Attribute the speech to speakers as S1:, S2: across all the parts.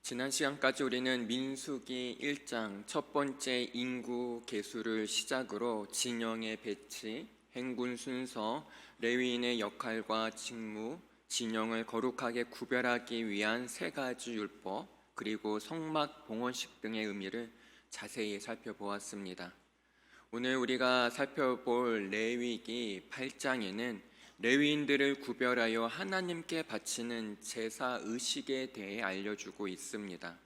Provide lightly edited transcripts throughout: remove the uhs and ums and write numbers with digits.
S1: 지난 시간까지 우리는 민수기 1장 첫 번째 인구 계수를 시작으로 진영의 배치, 행군 순서, 레위인의 역할과 직무, 진영을 거룩하게 구별하기 위한 세 가지 율법, 그리고 성막 봉헌식 등의 의미를 자세히 살펴보았습니다. 오늘 우리가 살펴볼 레위기 8장에는 레위인들을 구별하여 하나님께 바치는 제사 의식에 대해 알려주고 있습니다.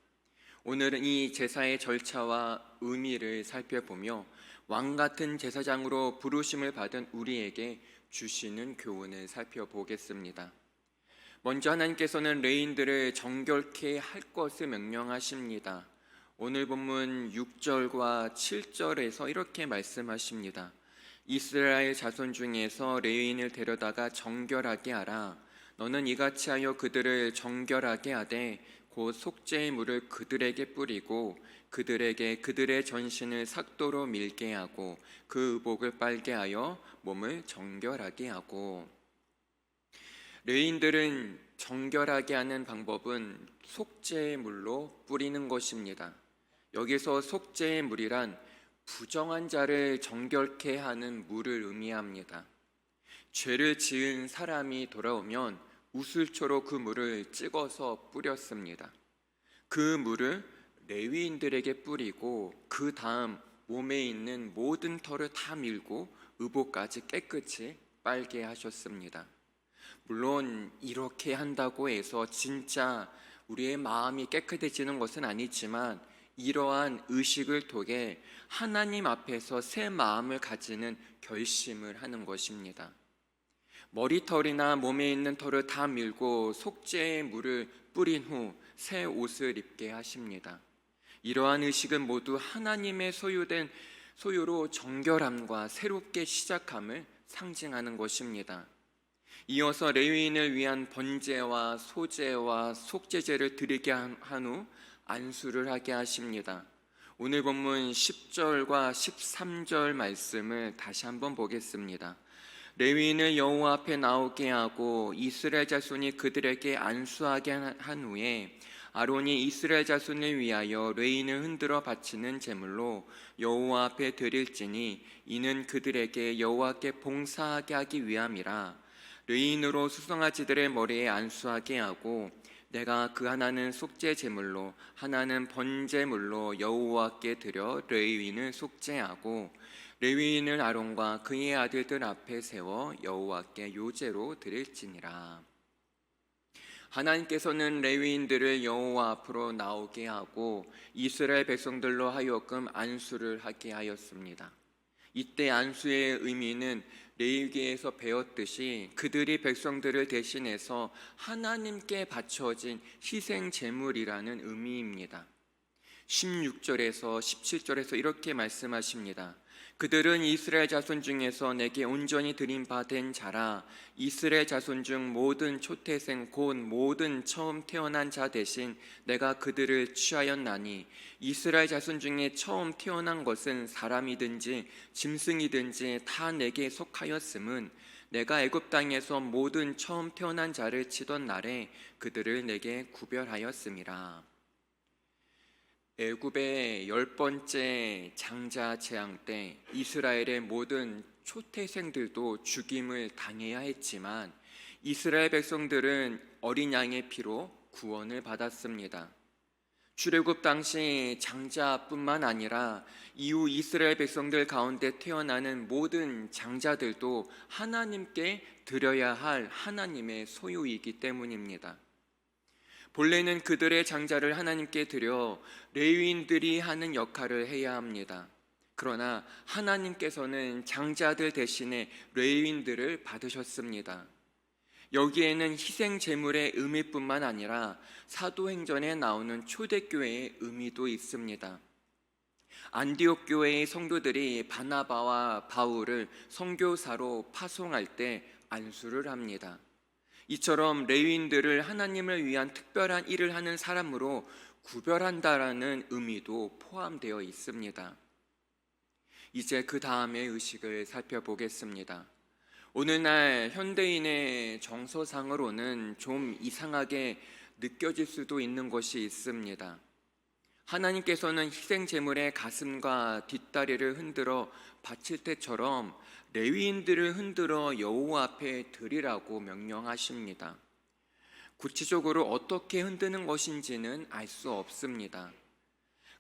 S1: 오늘은 이 제사의 절차와 의미를 살펴보며 왕같은 제사장으로 부르심을 받은 우리에게 주시는 교훈을 살펴보겠습니다. 먼저 하나님께서는 레위인들을 정결케 할 것을 명령하십니다. 오늘 본문 6절과 7절에서 이렇게 말씀하십니다. 이스라엘 자손 중에서 레위인을 데려다가 정결하게 하라. 너는 이같이 하여 그들을 정결하게 하되 곧 속죄의 물을 그들에게 뿌리고 그들에게 그들의 전신을 삭도로 밀게 하고 그 의복을 빨게 하여 몸을 정결하게 하고. 레위인들은 정결하게 하는 방법은 속죄의 물로 뿌리는 것입니다. 여기서 속죄의 물이란 부정한 자를 정결케 하는 물을 의미합니다. 죄를 지은 사람이 돌아오면 우슬초로 그 물을 찍어서 뿌렸습니다. 그 물을 레위인들에게 뿌리고 그 다음 몸에 있는 모든 털을 다 밀고 의복까지 깨끗이 빨게 하셨습니다. 물론 이렇게 한다고 해서 진짜 우리의 마음이 깨끗해지는 것은 아니지만 이러한 의식을 통해 하나님 앞에서 새 마음을 가지는 결심을 하는 것입니다. 머리털이나 몸에 있는 털을 다 밀고 속죄의 물을 뿌린 후 새 옷을 입게 하십니다. 이러한 의식은 모두 하나님의 소유로 정결함과 새롭게 시작함을 상징하는 것입니다. 이어서 레위인을 위한 번제와 소제와 속죄제를 드리게 한 후 안수를 하게 하십니다. 오늘 본문 10절과 13절 말씀을 다시 한번 보겠습니다. 레위인을 여호와 앞에 나오게 하고 이스라엘 자손이 그들에게 안수하게 한 후에 아론이 이스라엘 자손을 위하여 레위인을 흔들어 바치는 제물로 여호와 앞에 드릴지니 이는 그들에게 여호와께 봉사하게 하기 위함이라. 레위인으로 수송아지들의 머리에 안수하게 하고 내가 그 하나는 속죄 제물로 하나는 번제물로 여호와께 드려 레위인을 속죄하고 레위인을 아론과 그의 아들들 앞에 세워 여호와께 요제로 드릴지니라. 하나님께서는 레위인들을 여호와 앞으로 나오게 하고 이스라엘 백성들로 하여금 안수를 하게 하였습니다. 이때 안수의 의미는 레위기에서 배웠듯이 그들이 백성들을 대신해서 하나님께 바쳐진 희생 제물이라는 의미입니다. 16절에서 17절에서 이렇게 말씀하십니다. 그들은 이스라엘 자손 중에서 내게 온전히 드린 바 된 자라. 이스라엘 자손 중 모든 초태생 곧 모든 처음 태어난 자 대신 내가 그들을 취하였나니 이스라엘 자손 중에 처음 태어난 것은 사람이든지 짐승이든지 다 내게 속하였음은 내가 애굽 땅에서 모든 처음 태어난 자를 치던 날에 그들을 내게 구별하였음이라. 애굽의 10번째 장자 재앙 때 이스라엘의 모든 초태생들도 죽임을 당해야 했지만 이스라엘 백성들은 어린 양의 피로 구원을 받았습니다. 출애굽 당시 장자뿐만 아니라 이후 이스라엘 백성들 가운데 태어나는 모든 장자들도 하나님께 드려야 할 하나님의 소유이기 때문입니다. 본래는 그들의 장자를 하나님께 드려 레위인들이 하는 역할을 해야 합니다. 그러나 하나님께서는 장자들 대신에 레위인들을 받으셨습니다. 여기에는 희생 제물의 의미뿐만 아니라 사도행전에 나오는 초대교회의 의미도 있습니다. 안디옥 교회의 성도들이 바나바와 바울을 선교사로 파송할 때 안수를 합니다. 이처럼 레위인들을 하나님을 위한 특별한 일을 하는 사람으로 구별한다라는 의미도 포함되어 있습니다. 이제 그 다음의 의식을 살펴보겠습니다. 오늘날 현대인의 정서상으로는 좀 이상하게 느껴질 수도 있는 것이 있습니다. 하나님께서는 희생 제물의 가슴과 뒷다리를 흔들어 바칠 때처럼 레위인들을 흔들어 여호와 앞에 드리라고 명령하십니다. 구체적으로 어떻게 흔드는 것인지는 알 수 없습니다.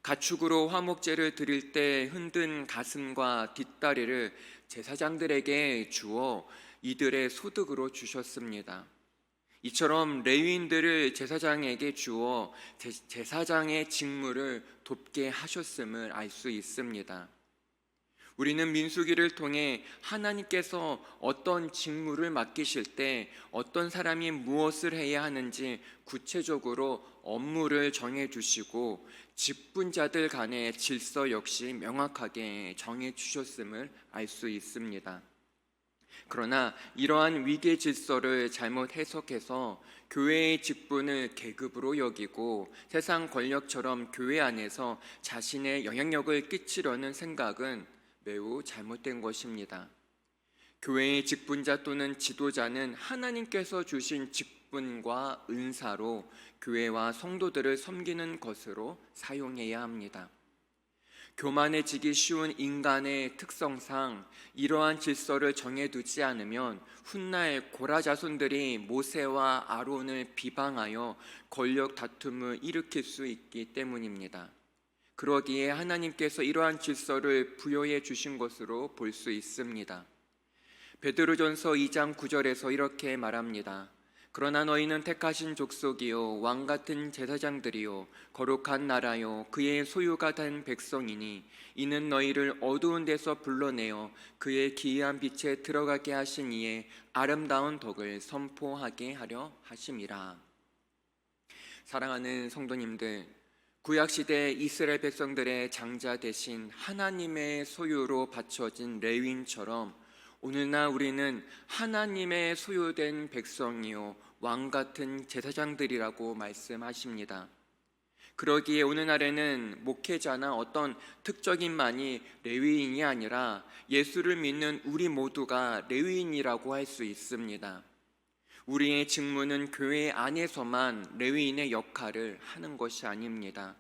S1: 가축으로 화목제를 드릴 때 흔든 가슴과 뒷다리를 제사장들에게 주어 이들의 소득으로 주셨습니다. 이처럼 레위인들을 제사장에게 주어 제사장의 직무를 돕게 하셨음을 알 수 있습니다. 우리는 민수기를 통해 하나님께서 어떤 직무를 맡기실 때 어떤 사람이 무엇을 해야 하는지 구체적으로 업무를 정해 주시고 직분자들 간의 질서 역시 명확하게 정해 주셨음을 알 수 있습니다. 그러나 이러한 위계 질서를 잘못 해석해서 교회의 직분을 계급으로 여기고 세상 권력처럼 교회 안에서 자신의 영향력을 끼치려는 생각은 매우 잘못된 것입니다. 교회의 직분자 또는 지도자는 하나님께서 주신 직분과 은사로 교회와 성도들을 섬기는 것으로 사용해야 합니다. 교만해지기 쉬운 인간의 특성상 이러한 질서를 정해두지 않으면 훗날 고라 자손들이 모세와 아론을 비방하여 권력 다툼을 일으킬 수 있기 때문입니다. 그러기에 하나님께서 이러한 질서를 부여해 주신 것으로 볼 수 있습니다. 베드로전서 2장 9절에서 이렇게 말합니다. 그러나 너희는 택하신 족속이요 왕같은 제사장들이요 거룩한 나라요 그의 소유가 된 백성이니 이는 너희를 어두운 데서 불러내어 그의 기이한 빛에 들어가게 하신 이의 아름다운 덕을 선포하게 하려 하심이라. 사랑하는 성도님들, 구약시대 이스라엘 백성들의 장자 대신 하나님의 소유로 바쳐진 레위인처럼 오늘날 우리는 하나님의 소유된 백성이요 왕같은 제사장들이라고 말씀하십니다. 그러기에 오늘날에는 목회자나 어떤 특정인만이 레위인이 아니라 예수를 믿는 우리 모두가 레위인이라고 할 수 있습니다. 우리의 직무는 교회 안에서만 레위인의 역할을 하는 것이 아닙니다.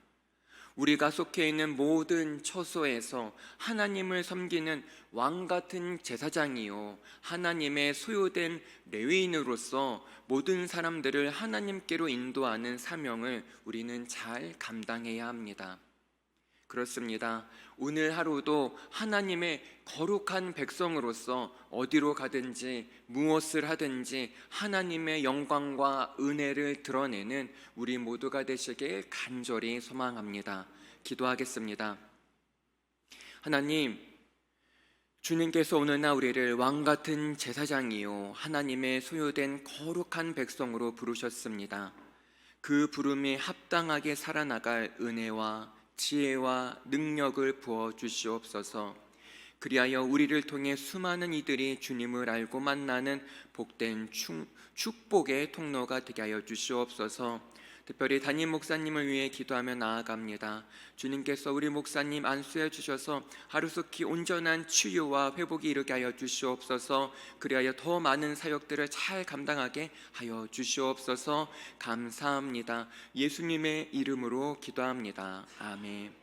S1: 우리가 속해 있는 모든 처소에서 하나님을 섬기는 왕같은 제사장이요 하나님의 소유된 레위인으로서 모든 사람들을 하나님께로 인도하는 사명을 우리는 잘 감당해야 합니다. 그렇습니다. 오늘 하루도 하나님의 거룩한 백성으로서 어디로 가든지 무엇을 하든지 하나님의 영광과 은혜를 드러내는 우리 모두가 되시길 간절히 소망합니다. 기도하겠습니다. 하나님, 주님께서 오늘날 우리를 왕같은 제사장이요 하나님의 소유된 거룩한 백성으로 부르셨습니다. 그 부름에 합당하게 살아나갈 은혜와 지혜와 능력을 부어 주시옵소서. 그리하여 우리를 통해 수많은 이들이 주님을 알고 만나는 복된 축복의 통로가 되게 하여 주시옵소서. 특별히 담임 목사님을 위해 기도하며 나아갑니다. 주님께서 우리 목사님 안수해 주셔서 하루속히 온전한 치유와 회복이 이르게 하여 주시옵소서. 그리하여 더 많은 사역들을 잘 감당하게 하여 주시옵소서. 감사합니다. 예수님의 이름으로 기도합니다. 아멘.